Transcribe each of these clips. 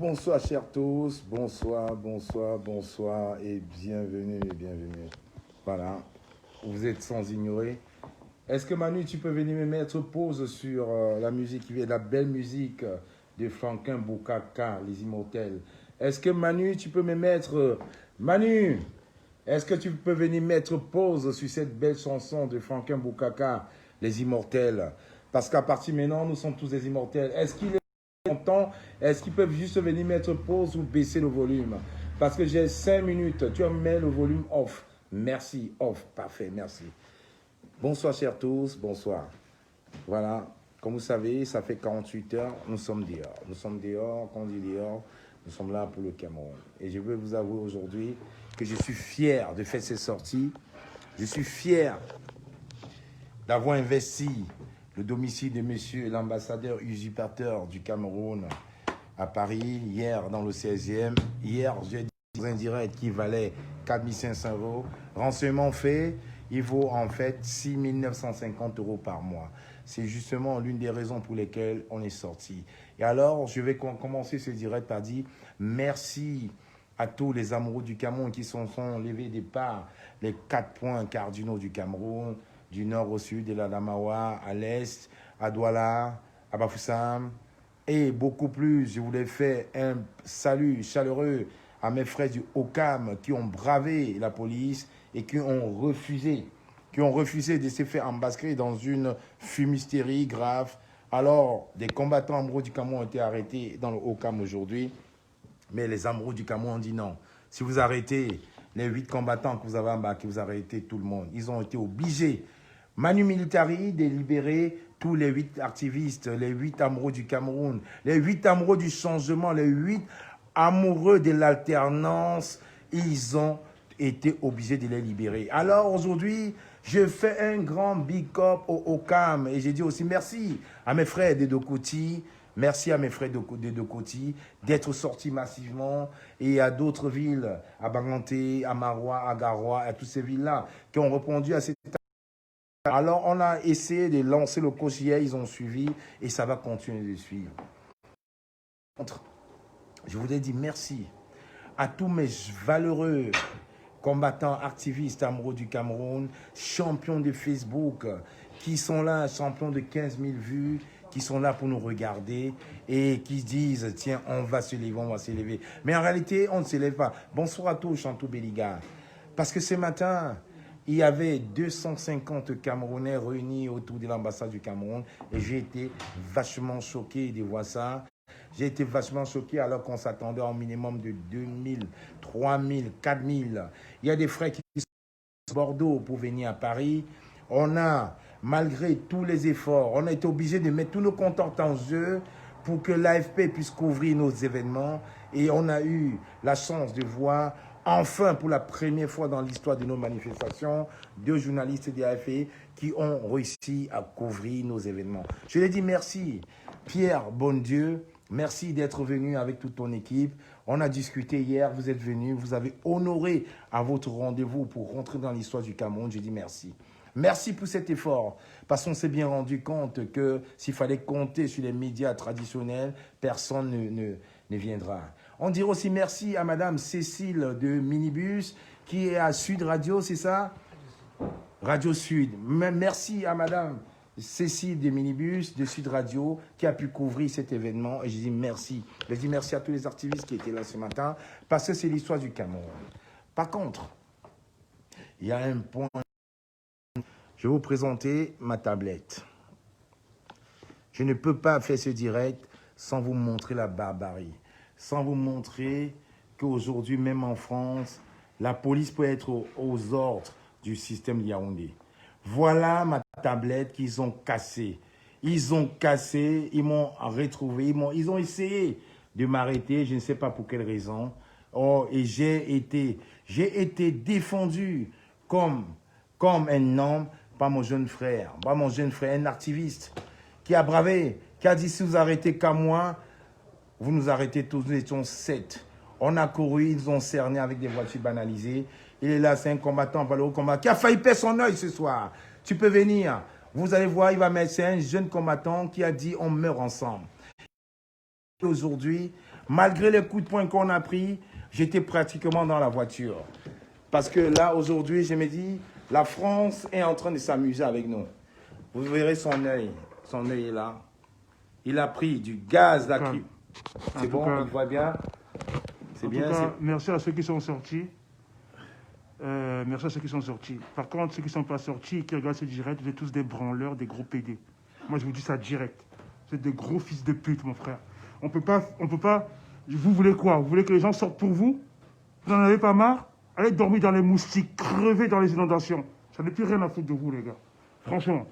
Bonsoir chers tous, bonsoir, bonsoir, bonsoir et bienvenue, bienvenue. Voilà, vous êtes sans ignorer. Est-ce que Manu, tu peux venir me mettre pause sur la musique qui vient, la belle musique de Franquin Boukaka, Les Immortels. Est-ce que Manu, tu peux me mettre... Manu, est-ce que tu peux venir mettre pause sur cette belle chanson de Franquin Boukaka, Les Immortels? Parce qu'à partir de maintenant, nous sommes tous des immortels. Est-ce qu'il est content? Est-ce qu'ils peuvent juste venir mettre pause ou baisser le volume? Parce que j'ai 5 minutes. Tu mets le volume off. Merci, off. Parfait, merci. Bonsoir chers tous, bonsoir. Voilà, comme vous savez, ça fait 48 heures, nous sommes dehors. Nous sommes dehors, quand on dit dehors, nous sommes là pour le Cameroun. Et je veux vous avouer aujourd'hui que je suis fier de faire ces sorties. Je suis fier d'avoir investi le domicile de monsieur l'ambassadeur usurpateur du Cameroun à Paris, hier dans le 16e. Hier, j'ai dit un direct qui valait 4 500 €. Renseignement fait, il vaut en fait 6 950 € par mois. C'est justement l'une des raisons pour lesquelles on est sorti. Et alors, je vais commencer ce direct par dire merci à tous les amoureux du Cameroun qui sont levés des parts, les 4 points cardinaux du Cameroun, du nord au sud, de l'Adamawa, à l'est, à Douala, à Bafoussam, et beaucoup plus. Je voulais faire un salut chaleureux à mes frères du Okam qui ont bravé la police et qui ont refusé de se faire embarquer dans une fumisterie grave. Alors, des combattants amoureux du Cameroun ont été arrêtés dans le Okam aujourd'hui, mais les amoureux du Cameroun ont dit non. Si vous arrêtez les 8 combattants que vous avez embarqués, vous arrêtez tout le monde. Ils ont été obligés, Manu Militari, de libérer tous les 8 activistes, les 8 amoureux du Cameroun, les 8 amoureux du changement, les 8 amoureux de l'alternance. Ils ont été obligés de les libérer. Alors aujourd'hui, je fais un grand big up au Okam et j'ai dit aussi merci à mes frères de Dokoti, merci à mes frères de Dokoti d'être sortis massivement et à d'autres villes, à Banganté, à Maroua, à Garoua, à toutes ces villes-là qui ont répondu à cette... Alors on a essayé de lancer le coach hier, ils ont suivi et ça va continuer de suivre. Je voudrais dire merci à tous mes valeureux combattants, activistes, amoureux du Cameroun, champions de Facebook, qui sont là, champions de 15 000 vues, qui sont là pour nous regarder et qui disent, tiens, on va se lever, on va se lever. Mais en réalité, on ne se lève pas. Bonsoir à tous, Chantou Béliga. Parce que ce matin, il y avait 250 Camerounais réunis autour de l'ambassade du Cameroun et j'ai été vachement choqué de voir ça. J'ai été vachement choqué alors qu'on s'attendait au minimum de 2000, 3000, 4000. Il y a des frères qui sont à Bordeaux pour venir à Paris. On a, malgré tous les efforts, on a été obligé de mettre tous nos comptes en jeu pour que l'AFP puisse couvrir nos événements. Et on a eu la chance de voir, enfin pour la première fois dans l'histoire de nos manifestations, 2 journalistes de l'AFP qui ont réussi à couvrir nos événements. Je lui ai dit merci, Pierre Bondieu. Merci d'être venu avec toute ton équipe. On a discuté hier, vous êtes venu, vous avez honoré à votre rendez-vous pour rentrer dans l'histoire du Cameroun. Je dis merci. Merci pour cet effort, parce qu'on s'est bien rendu compte que s'il fallait compter sur les médias traditionnels, personne ne viendra. On dirait aussi merci à Madame Cécile de Minibus, qui est à Sud Radio, c'est ça? Radio Sud. Merci à Madame Cécile de Minibus, de Sud Radio, qui a pu couvrir cet événement. Et je dis merci. Je dis merci à tous les activistes qui étaient là ce matin, parce que c'est l'histoire du Cameroun. Par contre, il y a un point. Je vais vous présenter ma tablette. Je ne peux pas faire ce direct sans vous montrer la barbarie, sans vous montrer qu'aujourd'hui, même en France, la police peut être aux ordres du système Yaoundé. Voilà ma tablette qu'ils ont cassée. Ils ont cassé, ils m'ont retrouvé, ils ont essayé de m'arrêter, je ne sais pas pour quelle raison. Oh, et j'ai été défendu comme un homme par mon jeune frère, un activiste qui a bravé, qui a dit si vous arrêtez qu'à moi, vous nous arrêtez tous, nous étions 7. On a couru, ils ont cerné avec des voitures banalisées. Il est là, c'est un combattant, valeureux combattant, qui a failli perdre son œil ce soir. Tu peux venir. Vous allez voir, il va mettre, c'est un jeune combattant qui a dit on meurt ensemble. Aujourd'hui, malgré les coups de poing qu'on a pris, j'étais pratiquement dans la voiture. Parce que là, aujourd'hui, je me dis, la France est en train de s'amuser avec nous. Vous verrez son œil est là. Il a pris du gaz lacrymogène. C'est bon, il voit bien. C'est bien. Merci à ceux qui sont sortis. Merci à ceux qui sont sortis. Par contre, ceux qui ne sont pas sortis, qui regardent ce direct, vous êtes tous des branleurs, des gros PD. Moi, je vous dis ça direct. Vous êtes des gros fils de pute, mon frère. On peut pas. Vous voulez quoi? Vous voulez que les gens sortent pour vous? Vous n'en avez pas marre? Allez dormir dans les moustiques, crever dans les inondations. Ça n'est plus rien à foutre de vous, les gars. Franchement.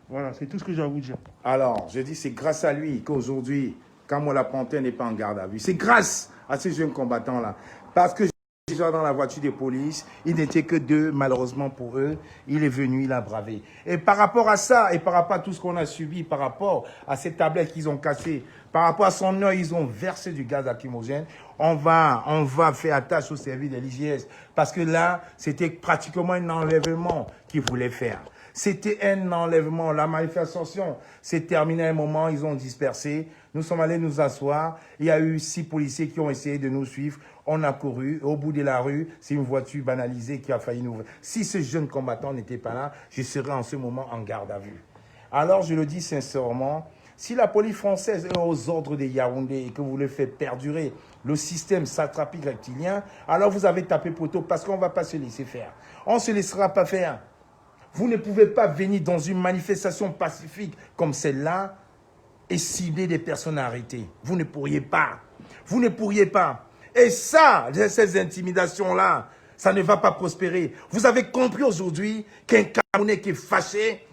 Voilà, c'est tout ce que j'ai à vous dire. Alors, je dis, c'est grâce à lui qu'aujourd'hui, Kamo Lapontaine n'est pas en garde à vue. C'est grâce à ces jeunes combattants-là. Parce que déjà dans la voiture de police, il n'était que deux, malheureusement pour eux. Il est venu, il a bravé. Et par rapport à ça, et par rapport à tout ce qu'on a subi, par rapport à ces tablettes qu'ils ont cassées, par rapport à son œil, ils ont versé du gaz lacrymogène. On va faire attache au service de l'IGS. Parce que là, c'était pratiquement un enlèvement qu'ils voulaient faire. C'était un enlèvement. La manifestation s'est terminée à un moment, ils ont dispersé. Nous sommes allés nous asseoir. Il y a eu 6 policiers qui ont essayé de nous suivre. On a couru. Au bout de la rue, c'est une voiture banalisée qui a failli nous... Si ce jeune combattant n'était pas là, je serais en ce moment en garde à vue. Alors, je le dis sincèrement, si la police française est aux ordres des Yaoundé et que vous voulez faire perdurer le système satrapique reptilien, alors vous avez tapé poteau parce qu'on ne va pas se laisser faire. On ne se laissera pas faire. Vous ne pouvez pas venir dans une manifestation pacifique comme celle-là et cibler des personnes arrêtées. Vous ne pourriez pas. Vous ne pourriez pas. Et ça, ces intimidations-là, ça ne va pas prospérer. Vous avez compris aujourd'hui qu'un Camerounais qui est fâché,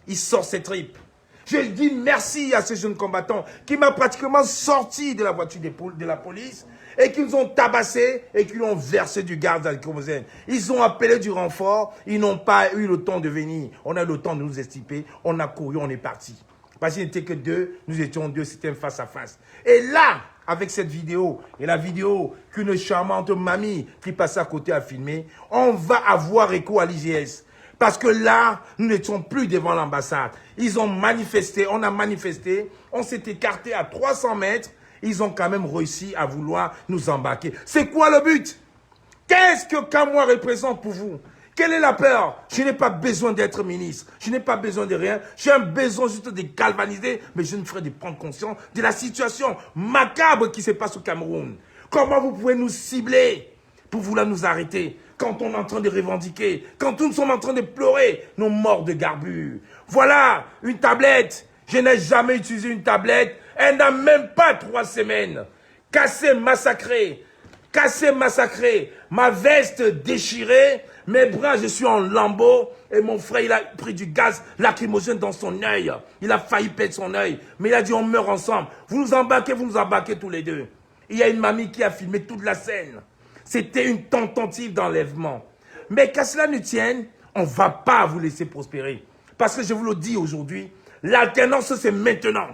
il sort ses tripes. Je dis merci à ces jeunes combattants qui m'ont pratiquement sorti de la voiture de la police et qui nous ont tabassé et qui ont versé du gaz lacrymogène. Ils ont appelé du renfort, ils n'ont pas eu le temps de venir. On a eu le temps de nous estiper, on a couru, on est parti. Parce qu'il n'était que deux, nous étions deux, c'était un face-à-face. Et là, avec cette vidéo, et la vidéo qu'une charmante mamie qui passait à côté a filmé, on va avoir écho à l'IGS. Parce que là, nous n'étions plus devant l'ambassade. Ils ont manifesté, on a manifesté, on s'est écarté à 300 mètres. Ils ont quand même réussi à vouloir nous embarquer. C'est quoi le but? Qu'est-ce que Kamwa représente pour vous? Quelle est la peur? Je n'ai pas besoin d'être ministre. Je n'ai pas besoin de rien. J'ai un besoin juste de galvaniser, mais je ne ferai de prendre conscience de la situation macabre qui se passe au Cameroun. Comment vous pouvez nous cibler pour vouloir nous arrêter quand on est en train de revendiquer, quand nous sommes en train de pleurer nos morts de garbu? Voilà, une tablette. Je n'ai jamais utilisé une tablette. Elle n'a même pas 3 semaines. Cassé, massacré. Cassé, massacré. Ma veste déchirée. Mes bras, je suis en lambeaux. Et mon frère, il a pris du gaz lacrymogène dans son œil. Il a failli perdre son œil. Mais il a dit, on meurt ensemble. Vous nous embarquez tous les deux. Il y a une mamie qui a filmé toute la scène. C'était une tentative d'enlèvement. Mais qu'à cela ne tienne, on ne va pas vous laisser prospérer. Parce que je vous le dis aujourd'hui, l'alternance, c'est maintenant.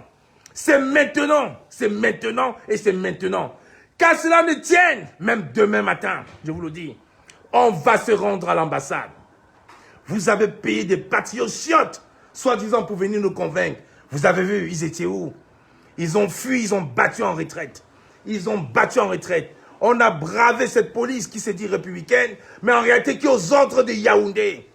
C'est maintenant, c'est maintenant et c'est maintenant. Qu'à cela ne tienne, même demain matin, je vous le dis, on va se rendre à l'ambassade. Vous avez payé des patriotes chiottes, soi-disant pour venir nous convaincre. Vous avez vu, ils étaient où? Ils ont fui, ils ont battu en retraite. Ils ont battu en retraite. On a bravé cette police qui s'est dit républicaine, mais en réalité qui est aux ordres de Yaoundé.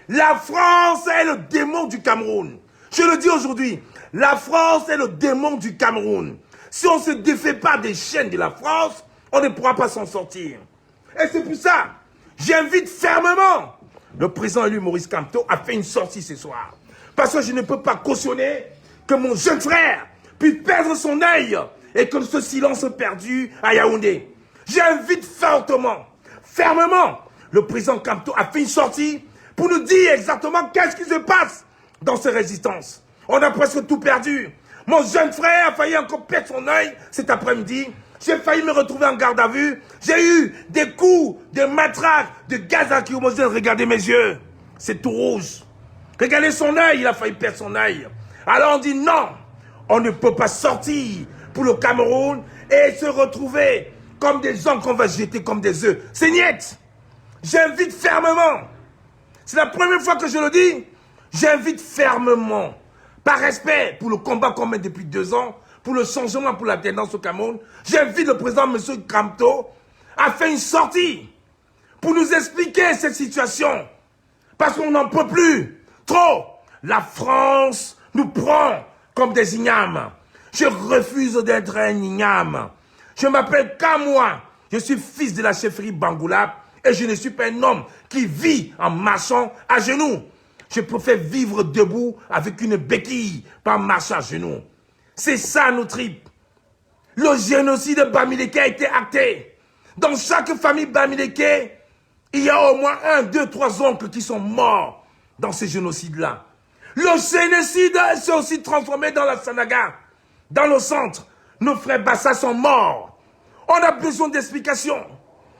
La France est le démon du Cameroun. Je le dis aujourd'hui, la France est le démon du Cameroun. Si on ne se défait pas des chaînes de la France, on ne pourra pas s'en sortir. Et c'est pour ça, j'invite fermement le président élu Maurice Kamto a fait une sortie ce soir. Parce que je ne peux pas cautionner que mon jeune frère puisse perdre son œil et que ce silence perdu à Yaoundé. J'invite fortement, fermement, le président Kamto a fait une sortie pour nous dire exactement qu'est-ce qui se passe dans ces résistances. On a presque tout perdu. Mon jeune frère a failli encore perdre son œil cet après-midi. J'ai failli me retrouver en garde à vue. J'ai eu des coups de matraque, de gaz lacrymogène. Regardez mes yeux. C'est tout rouge. Regardez son œil. Il a failli perdre son œil. Alors on dit non. On ne peut pas sortir pour le Cameroun et se retrouver comme des gens qu'on va jeter comme des œufs. C'est niet. J'invite fermement. C'est la première fois que je le dis. J'invite fermement, par respect pour le combat qu'on mène depuis 2 ans, pour le changement, pour la tendance au Cameroun, j'invite le président M. Kamto à faire une sortie pour nous expliquer cette situation. Parce qu'on n'en peut plus. Trop. La France nous prend comme des ignames. Je refuse d'être un igname. Je m'appelle Kamoua. Je suis fils de la chefferie Bangoulap et je ne suis pas un homme qui vit en marchant à genoux. Je préfère vivre debout avec une béquille, pas marcher à genoux. C'est ça nos tripes. Le génocide Bamileke a été acté. Dans chaque famille Bamileke, il y a au moins 1, 2, 3 oncles qui sont morts dans ce génocide-là. Le génocide s'est aussi transformé dans la Sanaga, dans le centre. Nos frères Bassa sont morts. On a besoin d'explications.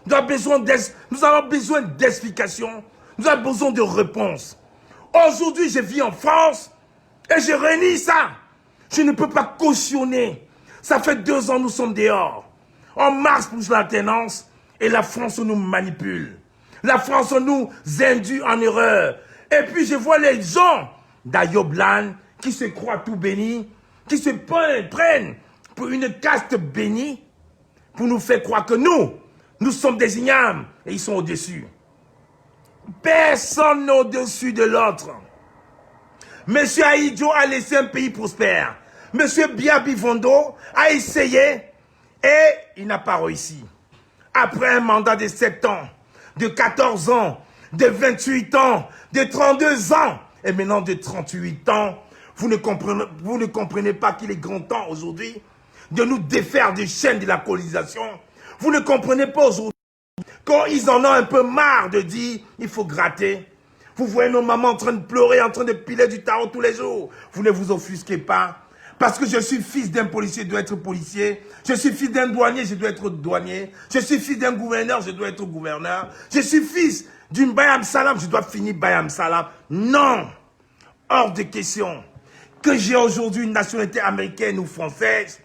Nous avons besoin d'explications. Nous avons besoin de réponses. Aujourd'hui, je vis en France et je renie ça. Je ne peux pas cautionner. Ça fait 2 ans nous sommes dehors. On marche pour l'alternance et la France nous manipule. La France nous induit en erreur. Et puis je vois les gens d'Ayoblan qui se croient tout bénis, qui se prennent pour une caste bénie, pour nous faire croire que nous sommes des ignames et ils sont au-dessus. Personne n'est au-dessus de l'autre. Monsieur Ahidjo a laissé un pays prospère. Monsieur Biabi Vondo a essayé et il n'a pas réussi. Après un mandat de 7 ans, de 14 ans, de 28 ans, de 32 ans et maintenant de 38 ans, vous ne comprenez pas qu'il est grand temps aujourd'hui de nous défaire des chaînes de la colonisation. Vous ne comprenez pas aujourd'hui quand ils en ont un peu marre de dire il faut gratter. Vous voyez nos mamans en train de pleurer, en train de piler du tarot tous les jours. Vous ne vous offusquez pas. Parce que je suis fils d'un policier, je dois être policier. Je suis fils d'un douanier, je dois être douanier. Je suis fils d'un gouverneur, je dois être gouverneur. Je suis fils d'une Bayam Salam, je dois finir Bayam Salam. Non, hors de question. Que j'ai aujourd'hui une nationalité américaine ou française,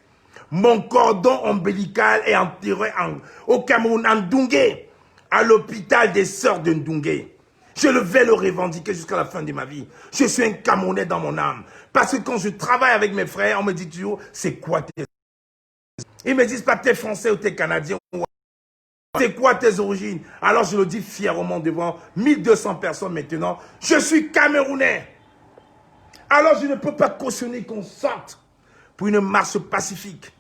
mon cordon ombilical est enterré au Cameroun, en Ndungué, à l'hôpital des sœurs de Ndungué. Je vais le revendiquer jusqu'à la fin de ma vie. Je suis un Camerounais dans mon âme. Parce que quand je travaille avec mes frères, on me dit toujours, c'est quoi tes... Ils me disent pas t'es français ou t'es canadien. C'est quoi tes origines? Alors je le dis fièrement devant 1200 personnes maintenant. Je suis Camerounais. Alors je ne peux pas cautionner qu'on sorte pour une marche pacifique.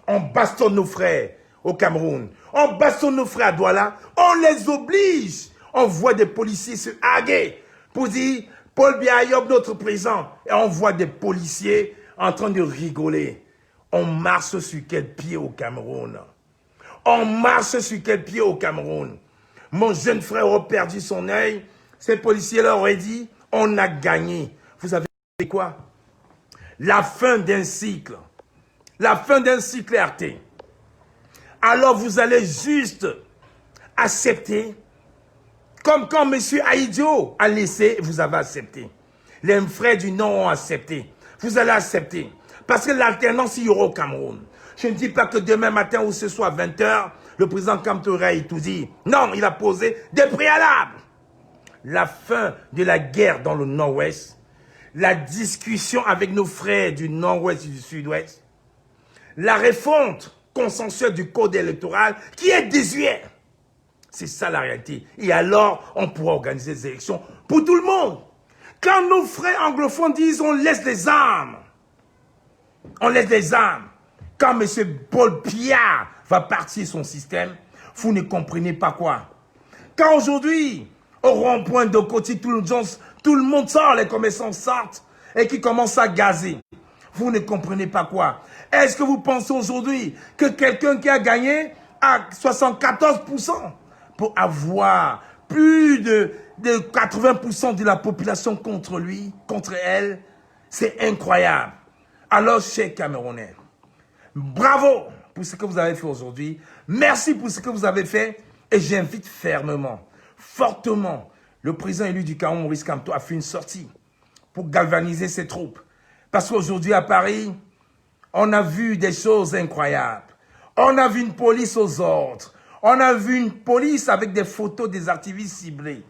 On bastonne nos frères au Cameroun. On bastonne nos frères à Douala. On les oblige. On voit des policiers se haguer pour dire Paul Biya Yob, notre président. Et on voit des policiers en train de rigoler. On marche sur quel pied au Cameroun? On marche sur quel pied au Cameroun? Mon jeune frère a perdu son œil. Ces policiers leur auraient dit on a gagné. Vous savez quoi? La fin d'un cycle. La fin d'un cycle est actée. Alors vous allez juste accepter. Comme quand M. Ahidjo a laissé, vous avez accepté. Les frères du Nord ont accepté. Vous allez accepter. Parce que l'alternance, il y aura au Cameroun. Je ne dis pas que demain matin ou ce soir à 20 h, le président Kamto Ray tout dit. Non, il a posé des préalables. La fin de la guerre dans le Nord-Ouest, la discussion avec nos frères du Nord-Ouest et du Sud-Ouest, la refonte consensuelle du code électoral qui est désuet. C'est ça la réalité. Et alors, on pourra organiser des élections pour tout le monde. Quand nos frères anglophones disent on laisse les armes, on laisse les armes. Quand M. Paul Biya va partir son système, vous ne comprenez pas quoi. Quand aujourd'hui, au rond-point de côté, tout le monde sort, les commerçants sortent et qui commencent à gazer. Vous ne comprenez pas quoi. Est-ce que vous pensez aujourd'hui que quelqu'un qui a gagné à 74% pour avoir plus de 80% de la population contre lui, contre elle, c'est incroyable. Alors, chers Camerounais, bravo pour ce que vous avez fait aujourd'hui. Merci pour ce que vous avez fait. Et j'invite fermement, fortement, le président élu du Cameroun, Maurice Kamto, a fait une sortie pour galvaniser ses troupes. Parce qu'aujourd'hui, à Paris, on a vu des choses incroyables. On a vu une police aux ordres. On a vu une police avec des photos des activistes ciblés.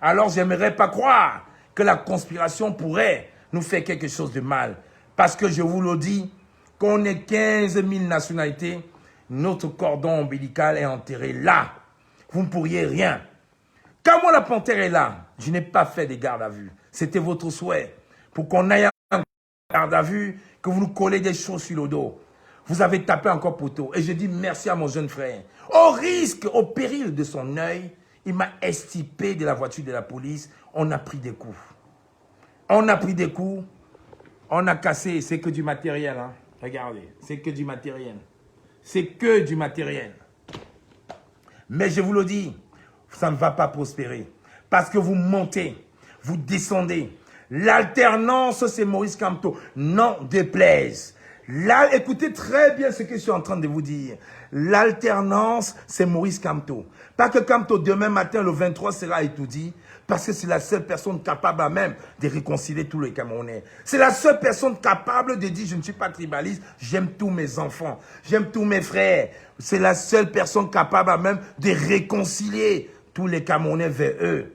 Alors, j'aimerais pas croire que la conspiration pourrait nous faire quelque chose de mal. Parce que je vous le dis, qu'on ait 15 000 nationalités, notre cordon ombilical est enterré là. Vous ne pourriez rien. Quand moi la panthère est là, je n'ai pas fait des gardes à vue. C'était votre souhait. Pour qu'on aille en garde à vue, que vous nous collez des choses sur le dos. Vous avez tapé encore poteau. Et je dis merci à mon jeune frère. Au risque, au péril de son œil, il m'a estipé de la voiture de la police. On a pris des coups. On a pris des coups. On a cassé. C'est que du matériel. Hein. Regardez. C'est que du matériel. C'est que du matériel. Mais je vous le dis, ça ne va pas prospérer. Parce que vous montez. Vous descendez. L'alternance, c'est Maurice Kamto. Non déplaise. Là, écoutez très bien ce que je suis en train de vous dire. L'alternance, c'est Maurice Kamto. Pas que Kamto, demain matin, le 23, sera étourdi, parce que c'est la seule personne capable à même de réconcilier tous les Camerounais. C'est la seule personne capable de dire, je ne suis pas tribaliste, j'aime tous mes enfants, j'aime tous mes frères. C'est la seule personne capable à même de réconcilier tous les Camerounais vers eux.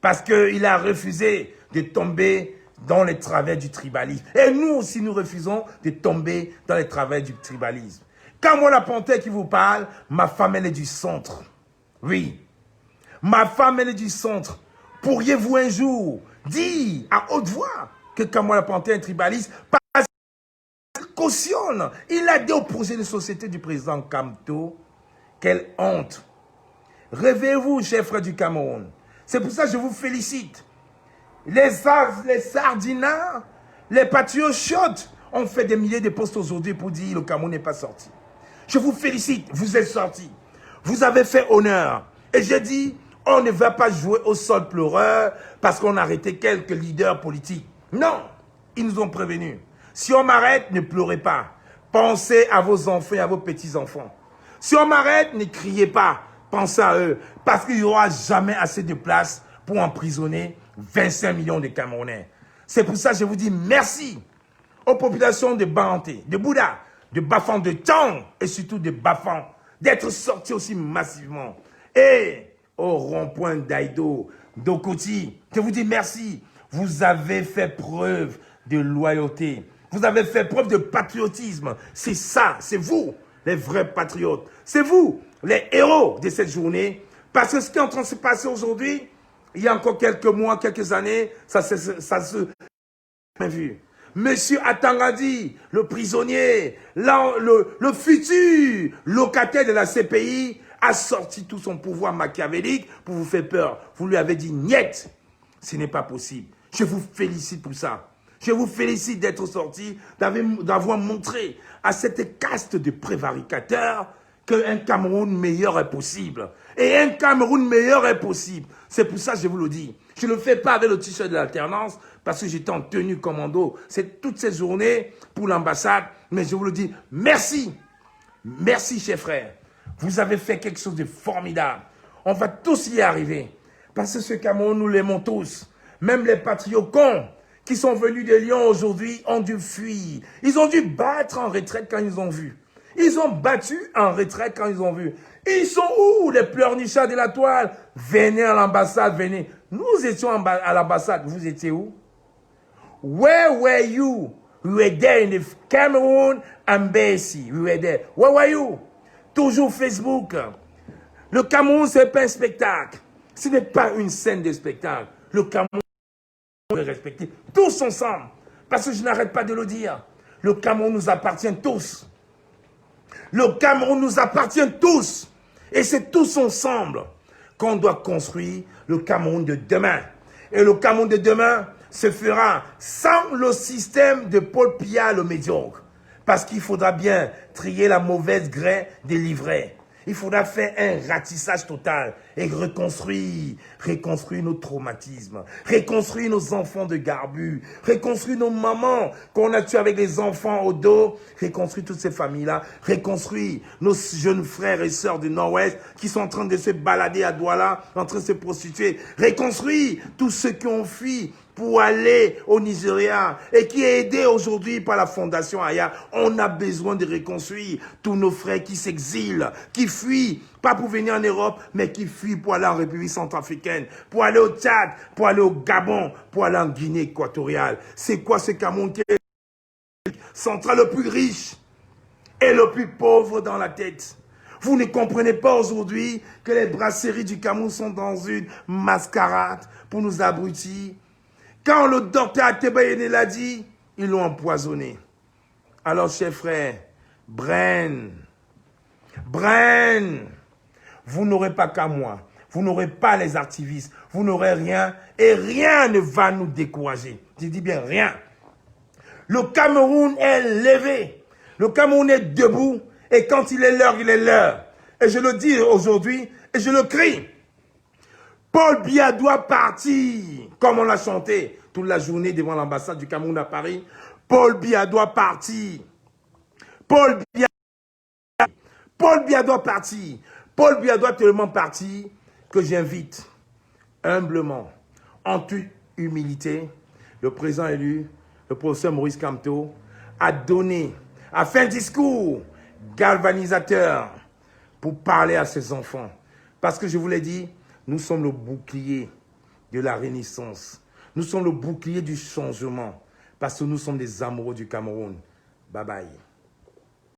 Parce qu'il a refusé de tomber dans les travers du tribalisme. Et nous aussi, nous refusons de tomber dans les travers du tribalisme. Quand moi, la panthère qui vous parle, ma femme, elle est du centre. Oui. Ma femme, elle est du centre. Pourriez-vous un jour dire à haute voix que quand moi, la panthère est tribaliste, parce qu'il cautionne, il a dit au projet de société du président Kamto, quelle honte. Réveillez-vous, chers frères du Cameroun. C'est pour ça que je vous félicite. Les sardinards, les patriotes ont fait des milliers de postes aujourd'hui pour dire que le Cameroun n'est pas sorti. Je vous félicite, vous êtes sortis. Vous avez fait honneur. Et j'ai dit, on ne va pas jouer au sol pleureur parce qu'on a arrêté quelques leaders politiques. Non, ils nous ont prévenus. Si on m'arrête, ne pleurez pas. Pensez à vos enfants et à vos petits-enfants. Si on m'arrête, ne criez pas. Pensez à eux. Parce qu'il n'y aura jamais assez de place pour emprisonner 25 millions de Camerounais. C'est pour ça que je vous dis merci aux populations de Banté, de Bouddha, de Bafang, de Tang et surtout de Bafang d'être sortis aussi massivement. Et au rond-point d'Aïdo, d'Okoti, je vous dis merci. Vous avez fait preuve de loyauté. Vous avez fait preuve de patriotisme. C'est ça, c'est vous, les vrais patriotes. C'est vous, les héros de cette journée. Parce que ce qui est en train de se passer aujourd'hui, il y a encore quelques mois, quelques années, ça se vu. Monsieur Atangadi, le prisonnier, le futur locataire de la CPI, a sorti tout son pouvoir machiavélique pour vous faire peur. Vous lui avez dit niet. Ce n'est pas possible. Je vous félicite pour ça. Je vous félicite d'être sorti, d'avoir montré à cette caste de prévaricateurs qu'un Cameroun meilleur est possible. Et un Cameroun meilleur est possible. C'est pour ça que je vous le dis. Je ne le fais pas avec le t-shirt de l'alternance parce que j'étais en tenue commando. C'est toutes ces journées pour l'ambassade. Mais je vous le dis, merci. Merci, chers frères. Vous avez fait quelque chose de formidable. On va tous y arriver. Parce que ce Cameroun, nous l'aimons tous. Même les patriotes cons qui sont venus de Lyon aujourd'hui ont dû fuir. Ils ont dû battre en retraite quand ils ont vu. Ils ont battu en retraite quand ils ont vu. Ils sont où, les pleurnichards de la toile? Venez à l'ambassade, venez. Nous étions à l'ambassade. Vous étiez où? Where were you? We were there in the Cameroon embassy. We were there. Where were you? Toujours Facebook. Le Cameroun, ce n'est pas un spectacle. Ce n'est pas une scène de spectacle. Le Cameroun est respecté tous ensemble. Parce que je n'arrête pas de le dire. Le Cameroun nous appartient tous. Le Cameroun nous appartient tous. Et c'est tous ensemble qu'on doit construire le Cameroun de demain. Et le Cameroun de demain se fera sans le système de Paul Biya le médiocre. Parce qu'il faudra bien trier la mauvaise graine des livrets. Il faudra faire un ratissage total et reconstruire nos traumatismes, reconstruire nos enfants de garbu, reconstruire nos mamans qu'on a tuées avec les enfants au dos, reconstruire toutes ces familles-là, reconstruire nos jeunes frères et sœurs du Nord-Ouest qui sont en train de se balader à Douala, en train de se prostituer, reconstruire tous ceux qui ont fui pour aller au Nigeria et qui est aidé aujourd'hui par la Fondation Aya. On a besoin de reconstruire tous nos frères qui s'exilent, qui fuient, pas pour venir en Europe, mais qui fuient pour aller en République centrafricaine, pour aller au Tchad, pour aller au Gabon, pour aller en Guinée équatoriale. C'est quoi ce Cameroun qui est central le plus riche et le plus pauvre dans la tête. Vous ne comprenez pas aujourd'hui que les brasseries du Cameroun sont dans une mascarade pour nous abrutir. Quand le docteur Atebayene l'a dit, ils l'ont empoisonné. Alors, chers frères, Brain, vous n'aurez pas qu'à moi. Vous n'aurez pas les activistes. Vous n'aurez rien et rien ne va nous décourager. Je dis bien rien. Le Cameroun est levé. Le Cameroun est debout. Et quand il est l'heure, il est l'heure. Et je le dis aujourd'hui et je le crie. Paul Biya doit partir. Comme on l'a chanté toute la journée devant l'ambassade du Cameroun à Paris. Paul Biya doit partir. Paul Biya doit partir. Paul Biya doit tellement partir que j'invite humblement, en toute humilité, le président élu, le professeur Maurice Kamto, à faire un discours galvanisateur pour parler à ses enfants. Parce que je vous l'ai dit, nous sommes le bouclier de la renaissance. Nous sommes le bouclier du changement. Parce que nous sommes des amoureux du Cameroun. Bye bye.